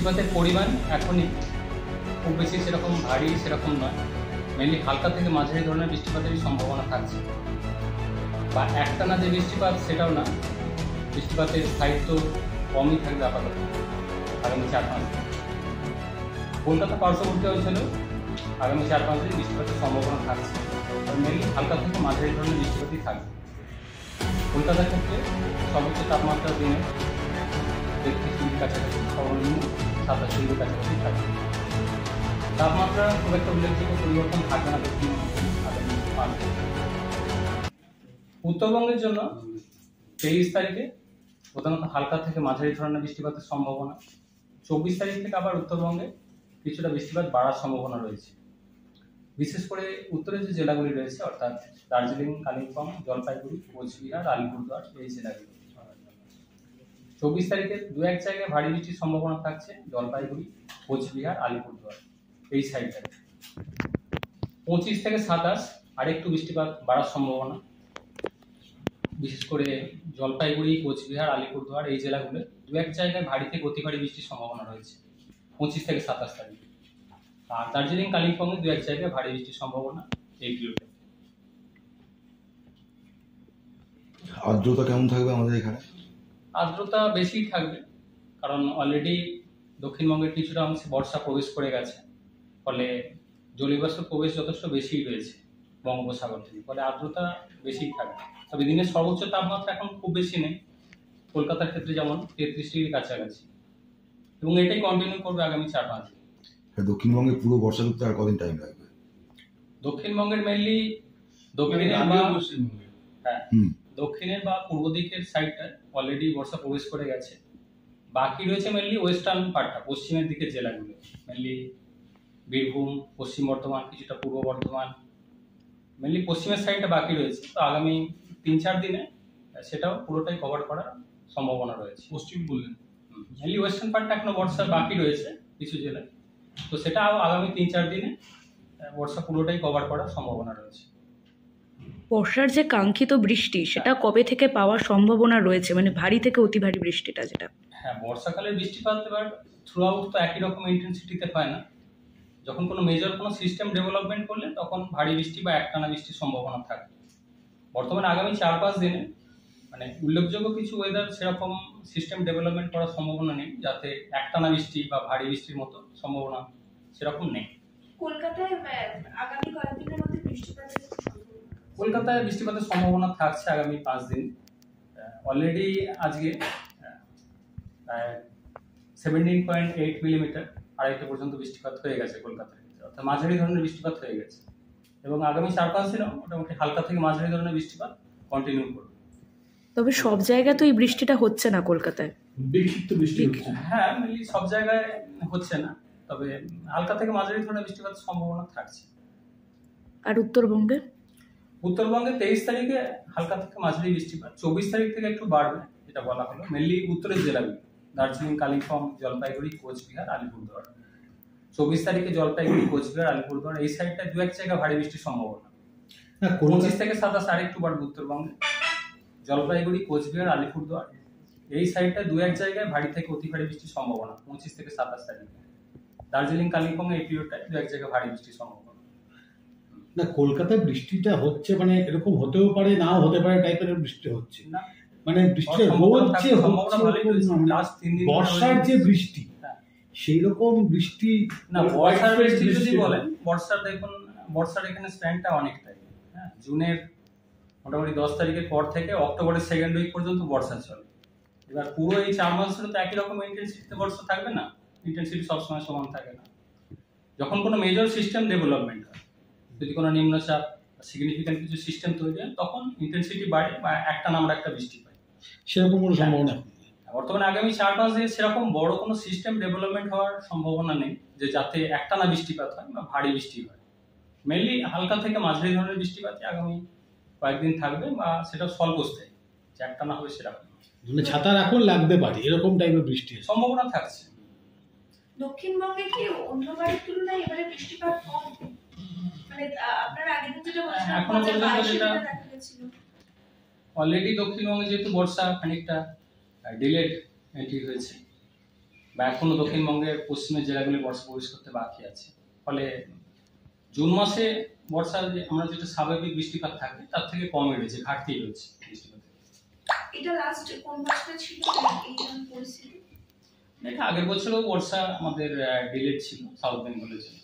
বৃষ্টিপাতের পরিমাণ এখনই খুব বেশি সেরকম ভারী সেরকম নয়, মেনলি হালকা থেকে মাঝারি ধরনের বৃষ্টিপাতেরই সম্ভাবনা থাকছে। বা একটানা যে বৃষ্টিপাত সেটাও না, বৃষ্টিপাতের স্থায়িত্ব কমই থাকবে আপাতত আগামী 4-5 দিন। কলকাতা পার্শ্ববর্তী অঞ্চলেও আগামী 4-5 দিন বৃষ্টিপাতের সম্ভাবনা থাকছে, আর মেনলি হালকা থেকে মাঝারি ধরনের বৃষ্টিপাতই থাকবে। কলকাতার ক্ষেত্রে সর্বোচ্চ তাপমাত্রা দিনে 33 কাছাকাছি, সর্বনিম্ন 27 কাছাকাছি থাকবে। তাপমাত্রা খুব একটা উল্লেখযোগ্য পরিবর্তন থাকবে না দক্ষিণবঙ্গে আগামী 5 দিন। উত্তরবঙ্গের জন্য 23 তারিখে প্রধানত হালকা থেকে মাঝারি ধরনের বৃষ্টিপাতের সম্ভাবনা। 24 তারিখ থেকে আবার উত্তরবঙ্গে কিছুটা বৃষ্টিপাত বাড়ার সম্ভাবনা রয়েছে। বিশেষ করে উত্তরের যে জেলাগুলি রয়েছে অর্থাৎ দার্জিলিং, কালিম্পং, জলপাইগুড়ি, কোচবিহার, আলিপুরদুয়ার এই জেলাগুলি। 24 তারিখে দু এক জায়গায় ভারী বৃষ্টির সম্ভাবনা থাকছে জলপাইগুড়ি, কোচবিহার, আলিপুরদুয়ার এই সাইডটাতে। 25 থেকে 27 আরেকটু বৃষ্টিপাত বাড়ার সম্ভাবনা, বিশেষ করে জলপাইগুড়ি, কোচবিহার, আলিপুরদুয়ার এই জেলাগুলো দু এক জায়গায় ভারী থেকে অতি ভারী বৃষ্টির সম্ভাবনা রয়েছে 25 থেকে 27 তারিখ। আর দার্জিলিং, কালিম্পংয়ে দু এক জায়গায় ভারী বৃষ্টির সম্ভাবনা এই পিরিয়ডে। আর্দ্রতা কেমন থাকবে আমাদের এখানে? আর্দ্রতা বেশি থাকবে, কারণ অলরেডি দক্ষিণবঙ্গের কিছুটা অংশে বর্ষা প্রবেশ করে গেছে, ফলে জলীয়বাষ্পের প্রবেশ যথেষ্ট বেশি রয়েছে বঙ্গোপসাগর থেকে, ফলে আর্দ্রতা বেশি থাকবে। তবে দিনের সর্বোচ্চ তাপমাত্রা এখন খুব বেশি নেই, কলকাতার ক্ষেত্রে যেমন 33 ডিগ্রি কাছাকাছি, এবং এটাই কন্টিনিউ করবে আগামী 4-5 দিন। দক্ষিণবঙ্গে পুরো বর্ষা ঢুকতে আর কদিন টাইম লাগবে? দক্ষিণবঙ্গের মেনলি দক্ষিণের বা পূর্ব দিকের সাইডটা অলরেডি বর্ষা প্রবেশ করে গেছে। বাকি রয়েছে মেনলি ওয়েস্টার্ন পার্টটা, পশ্চিমের দিকের জেলাগুলো, মেনলি বীরভূম, পশ্চিম বর্ধমান, কিছুটা পূর্ব বর্ধমান, মেনলি পশ্চিমের সাইডটা বাকি রয়েছে। তো আগামী 3-4 দিনে সেটাও পুরোটাই কভার করার সম্ভাবনা রয়েছে। পশ্চিম বললেন, মেনলি ওয়েস্টার্ন পার্টটা এখনো বর্ষা বাকি রয়েছে কিছু জেলায়, তো সেটাও আগামী 3-4 দিনে বর্ষা পুরোটাই কভার করার সম্ভাবনা রয়েছে। বর্ষার যে কাঙ্ক্ষিত বৃষ্টি সেটা কবে থেকে পাওয়ার সম্ভাবনা রয়েছে, মানে ভারী থেকে অতি ভারী বৃষ্টিটা যেটা? হ্যাঁ, বর্ষাকালের বৃষ্টিপাত এবার থ্রু আউট তো একই রকম ইন্টেন্সিটিতে হয় না। যখন কোনো মেজর কোনো সিস্টেম ডেভেলপমেন্ট করলে তখন ভারী বৃষ্টি বা একটানা বৃষ্টির সম্ভাবনা থাকে। বর্তমানে আগামী 4-5 দিনে মানে উল্লেখযোগ্য কিছু ওয়েদার সেরকম সিস্টেম ডেভেলপমেন্ট করার সম্ভাবনা নেই, যাতে একটানা বৃষ্টি বা ভারী বৃষ্টির মতো সম্ভাবনা সেরকম নেই। কলকাতায় আগামী কয়েকদিনের মধ্যে কলকাতায় বৃষ্টিপাতের সম্ভাবনা থাকছে আগামী 5 দিন। অলরেডি আজকে 17.8 মিলিমিটার আড়াইটা পর্যন্ত বৃষ্টিপাত হয়ে গেছে কলকাতায়, অর্থাৎ মাঝারি ধরনের বৃষ্টিপাত হয়ে গেছে, এবং আগামী 4-5 দিনও মোটামুটি হালকা থেকে মাঝারি ধরনের বৃষ্টিপাত কন্টিনিউ করবে। তবে সব জায়গায় তো এই বৃষ্টিটা হচ্ছে না কলকাতায়। বিক্ষিপ্ত বৃষ্টি হচ্ছে। হ্যাঁ, মেনলি সব জায়গায় হচ্ছে না, তবে হালকা থেকে মাঝারি ধরনের বৃষ্টিপাতের সম্ভাবনা থাকছে। আর উত্তরবঙ্গে? উত্তরবঙ্গে 23 তারিখে হালকা থেকে মাঝারি বৃষ্টিপাত, 24 তারিখ থেকে একটু বাড়বে যেটা বলা হলো, মেনলি উত্তরের জেলাগুলি দার্জিলিং, কালিম্পং, জলপাইগুড়ি, কোচবিহার, আলিপুরদুয়ার। 24 তারিখে জলপাইগুড়ি, কোচবিহার, আলিপুরদুয়ার এই সাইডটা দু এক জায়গায় ভারী বৃষ্টির সম্ভাবনা। 25 থেকে 27 আরেকটু বাড়বে উত্তরবঙ্গে, জলপাইগুড়ি, কোচবিহার, আলিপুরদুয়ার এই সাইডটা দু এক জায়গায় ভারী থেকে অতি ভারী বৃষ্টির সম্ভাবনা 25 থেকে 27 তারিখে। দার্জিলিং, কালিম্পং এই পিরিয়ডটায় দু এক জায়গায় ভারী বৃষ্টির সম্ভাবনা। না, কলকাতায় বৃষ্টিটা হচ্ছে মানে এরকম হতেও পারে নাও হতে পারে টাইপের বৃষ্টি হচ্ছে না, মানে বৃষ্টি রোজ যে বর্ষার যে বৃষ্টি সেই রকম বৃষ্টি না। বর্ষার বৃষ্টি যদি বলেন, বর্ষার দেখুন বর্ষার এখানে স্প্যানটা অনেকটাই, হ্যাঁ, জুনের মোটামুটি 10 তারিখের পর থেকে অক্টোবরের সেকেন্ড উইক পর্যন্ত বর্ষা চলে। এবার পুরো এই 4 মাস ধরে তো একই রকম ইন্টেন্সিটিতে বর্ষা থাকবে না, ইন্টেন্সিটি সবসময় সমান থাকে না। যখন কোনো মেজর সিস্টেম ডেভেলপমেন্ট হয়, যদি কোনো নিম্নচাপ সিগনিফিক্যান্ট কিছু সিস্টেম তৈরি হয়, তখন ইন্টেন্সিটি বাড়ে বা একটা নাম্বার একটা বৃষ্টি পায়, সেরকম কোনো সম্ভাবনা বর্তমানে আগামী 4-5 দিনে সেরকম বড় কোনো সিস্টেম ডেভেলপমেন্ট হওয়ার সম্ভাবনা নেই যে যাতে একটানা বৃষ্টিপাত হয় বা ভারী বৃষ্টি হয়। মেনলি হালকা থেকে মাঝারি ধরনের বৃষ্টিপাত আগামী কয়েকদিন থাকবে, বা সেটা স্বল্পস্থায়ী, যে একটানা হবে সেরকম। মানে ছাতা রাখুন লাগতে পারে এরকম টাইপের বৃষ্টি সম্ভাবনা থাকছে। দক্ষিণবঙ্গে কি অন্য বারের তুলনায় এবারে বৃষ্টিপাত কম? মানে আপনারা আগের দিন যেটা বলছিলেন এখনো পর্যন্ত যেটা অলরেডি দক্ষিণবঙ্গে যেহেতু বর্ষা খানিকটা ডিলেড এন্ট্রি হয়েছে, বা এখনো দক্ষিণবঙ্গের পশ্চিমের জেলাগুলি বর্ষা প্রবেশ করতে বাকি আছে। ফলে জুন মাসে বর্ষার যে আমরা যেটা স্বাভাবিক বৃষ্টিপাত থাকে তার থেকে কমই রয়েছে, ঘাটতি রয়েছে বৃষ্টিপাত। এটা লাস্ট কোন বছরে ছিল এই ধরনের পরিস্থিতি? এটা আগের বছরও বর্ষা আমাদের ডিলেট ছিল সাউথ বেঙ্গলের জন্য।